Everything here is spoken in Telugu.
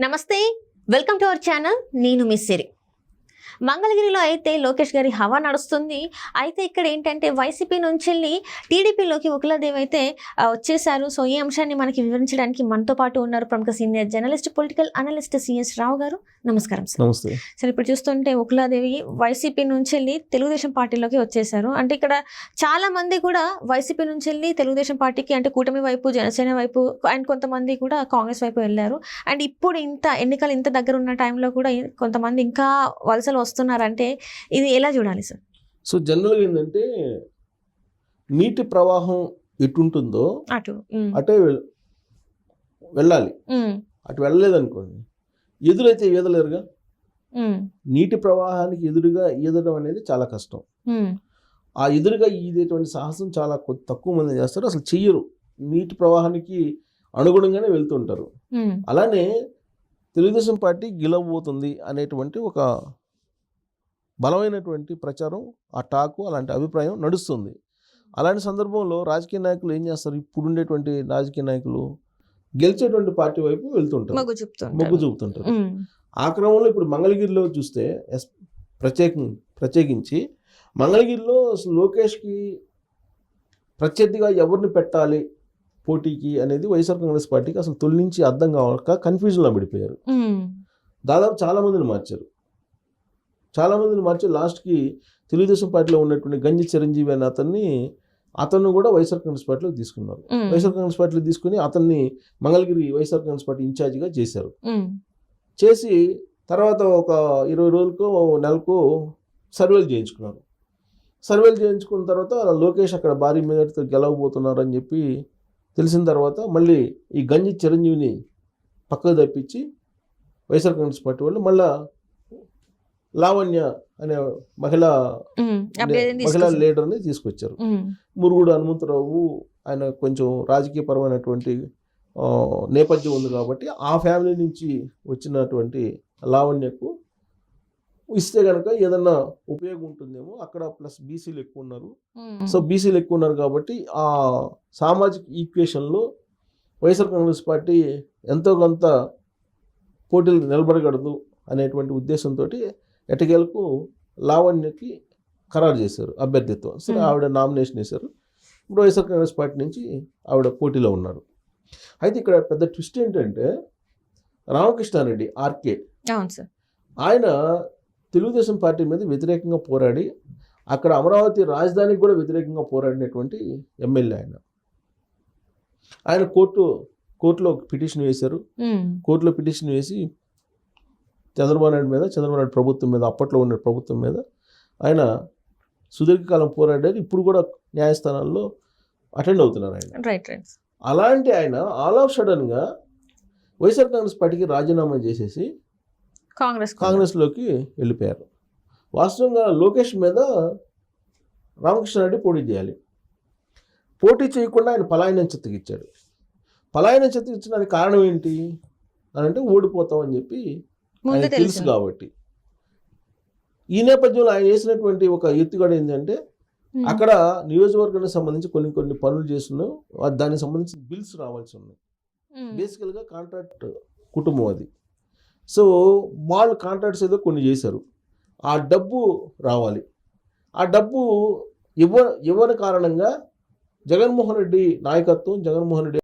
నమస్తే, వెల్కమ్ టు అవర్ ఛానల్. నేను మిస్ సిరి. మంగళగిరిలో అయితే లోకేష్ గారి హవా నడుస్తుంది. అయితే ఇక్కడ ఏంటంటే వైసీపీ నుంచి వెళ్ళి టీడీపీలోకి ఉకులదేవి అయితే వచ్చేసారు. సో ఈ అంశాన్ని మనకి వివరించడానికి మనతో పాటు ఉన్నారు ప్రముఖ senior journalist, political analyst CS Rao గారు. నమస్కారం సార్. నమస్తే సార్, ఇప్పుడు చూస్తుంటే ఉకులదేవి వైసీపీ నుంచి వెళ్ళి తెలుగుదేశం పార్టీలోకి వచ్చేసారు. అంటే ఇక్కడ చాలా మంది కూడా వైసీపీ నుంచి వెళ్ళి తెలుగుదేశం పార్టీకి, అంటే కూటమి వైపు, జనసేన వైపు, అండ్ కొంతమంది కూడా కాంగ్రెస్ వైపు వెళ్ళారు. అండ్ ఇప్పుడు ఎన్నికలు ఇంత దగ్గర ఉన్న టైంలో కూడా కొంతమంది ఇంకా వలసలు వస్తున్నారంటే ఇది ఎలా చూడాలి సార్? సో జనరల్గా ఏంటంటే నీటి ప్రవాహం ఎటుంటుందో అటే వెళ్ళాలి. అటు వెళ్ళలేదనుకోండి, ఎదురైతే ఈదలేరుగా. నీటి ప్రవాహానికి ఎదురుగా ఈదడం అనేది చాలా కష్టం. ఆ ఎదురుగా ఈదేటువంటి సాహసం చాలా తక్కువ మంది చేస్తారు, అసలు చెయ్యరు. నీటి ప్రవాహానికి అనుగుణంగానే వెళ్తుంటారు. అలానే తెలుగుదేశం పార్టీ గెలవబోతుంది అనేటువంటి ఒక బలమైనటువంటి ప్రచారం, ఆ టాకు, అలాంటి అభిప్రాయం నడుస్తుంది. అలాంటి సందర్భంలో రాజకీయ నాయకులు ఏం చేస్తారు? ఇప్పుడు ఉండేటువంటి రాజకీయ నాయకులు గెలిచేటువంటి పార్టీ వైపు వెళ్తుంటారు, మొగ్గు చూపుతుంటారు. ఆ క్రమంలో ఇప్పుడు మంగళగిరిలో చూస్తే ప్రత్యేకించి మంగళగిరిలో లోకేష్కి ప్రత్యర్థిగా ఎవరిని పెట్టాలి పోటీకి అనేది వైఎస్ఆర్ కాంగ్రెస్ పార్టీకి అసలు తొలి నుంచి అర్థం కావక కన్ఫ్యూజన్లో పడిపోయారు. దాదాపు చాలామందిని మార్చారు. లాస్ట్కి తెలుగుదేశం పార్టీలో ఉన్నటువంటి గంజి చిరంజీవి అనే అతన్ని కూడా వైఎస్ఆర్ కాంగ్రెస్ పార్టీలోకి తీసుకున్నారు. వైఎస్ఆర్ కాంగ్రెస్ పార్టీలో తీసుకుని అతన్ని మంగళగిరి వైఎస్ఆర్ కాంగ్రెస్ పార్టీ ఇన్ఛార్జిగా చేశారు. చేసి తర్వాత ఒక 20 రోజులకు, నెలకు సర్వేలు చేయించుకున్నారు. సర్వేలు చేయించుకున్న తర్వాత లోకేష్ అక్కడ భారీ మెజార్టీతో గెలవబోతున్నారు అని చెప్పి తెలిసిన తర్వాత మళ్ళీ ఈ గంజి చిరంజీవిని పక్కకు తప్పించి వైఎస్ఆర్ కాంగ్రెస్ పార్టీ వాళ్ళు మళ్ళా లావణ్య అనే మహిళా లీడర్ని తీసుకొచ్చారు. మురుగుడు హనుమంతరావు, ఆయన కొంచెం రాజకీయపరమైనటువంటి నేపథ్యం ఉంది కాబట్టి ఆ ఫ్యామిలీ నుంచి వచ్చినటువంటి లావణ్యకు ఇస్తే కనుక ఏదన్నా ఉపయోగం ఉంటుందేమో. అక్కడ ప్లస్ బీసీలు ఎక్కువ ఉన్నారు. సో బీసీలు ఎక్కువ ఉన్నారు కాబట్టి ఆ సామాజిక ఈక్వేషన్లో వైఎస్ఆర్ కాంగ్రెస్ పార్టీ ఎంతో కొంత పోటీలు నిలబడగలదు అనేటువంటి ఉద్దేశంతో ఎటకేలకు లావణ్యకి ఖరారు చేశారు అభ్యర్థిత్వం. సరే, ఆవిడ నామినేషన్ వేశారు. ఇప్పుడు వైఎస్ఆర్ కాంగ్రెస్ పార్టీ నుంచి ఆవిడ పోటీలో ఉన్నారు. అయితే ఇక్కడ పెద్ద ట్విస్ట్ ఏంటంటే రామకృష్ణారెడ్డి ఆర్కే, ఆయన తెలుగుదేశం పార్టీ మీద వ్యతిరేకంగా పోరాడి అక్కడ అమరావతి రాజధానికి కూడా వ్యతిరేకంగా పోరాడినటువంటి ఎమ్మెల్యే. ఆయన కోర్టులో పిటిషన్ వేశారు. కోర్టులో పిటిషన్ వేసి చంద్రబాబు నాయుడు ప్రభుత్వం మీద, అప్పట్లో ఉన్న ప్రభుత్వం మీద ఆయన సుదీర్ఘకాలం పోరాడారు. ఇప్పుడు కూడా న్యాయస్థానాల్లో అటెండ్ అవుతున్నారు ఆయన. అలాంటి ఆయన ఆల్ ఆఫ్ సడన్గా వైఎస్ఆర్ కాంగ్రెస్ పార్టీకి రాజీనామా చేసేసి కాంగ్రెస్లోకి వెళ్ళిపోయారు. వాస్తవంగా లోకేష్ మీద రామకృష్ణారెడ్డి పోటీ చేయాలి. పోటీ చేయకుండా ఆయన పలాయనం చెత్తకిచ్చాడు. పలాయనం చెత్తకిచ్చడానికి కారణం ఏంటి అని అంటే ఓడిపోతామని చెప్పి తెలుసు కాబట్టి. ఈ నేపథ్యంలో ఆయన చేసినటువంటి ఒక ఎత్తుగడ ఏంటంటే అక్కడ నియోజకవర్గానికి సంబంధించి కొన్ని పనులు చేస్తున్నాం, దానికి సంబంధించి బిల్స్ రావాల్సి ఉన్నాయి. బేసికల్గా కాంట్రాక్ట్ కుటుంబం అది. సో వాళ్ళు కాంట్రాక్ట్స్ ఏదో కొన్ని చేశారు, ఆ డబ్బు రావాలి. ఆ డబ్బు ఇవ్వని కారణంగా జగన్మోహన్ రెడ్డి నాయకత్వం, జగన్మోహన్ రెడ్డి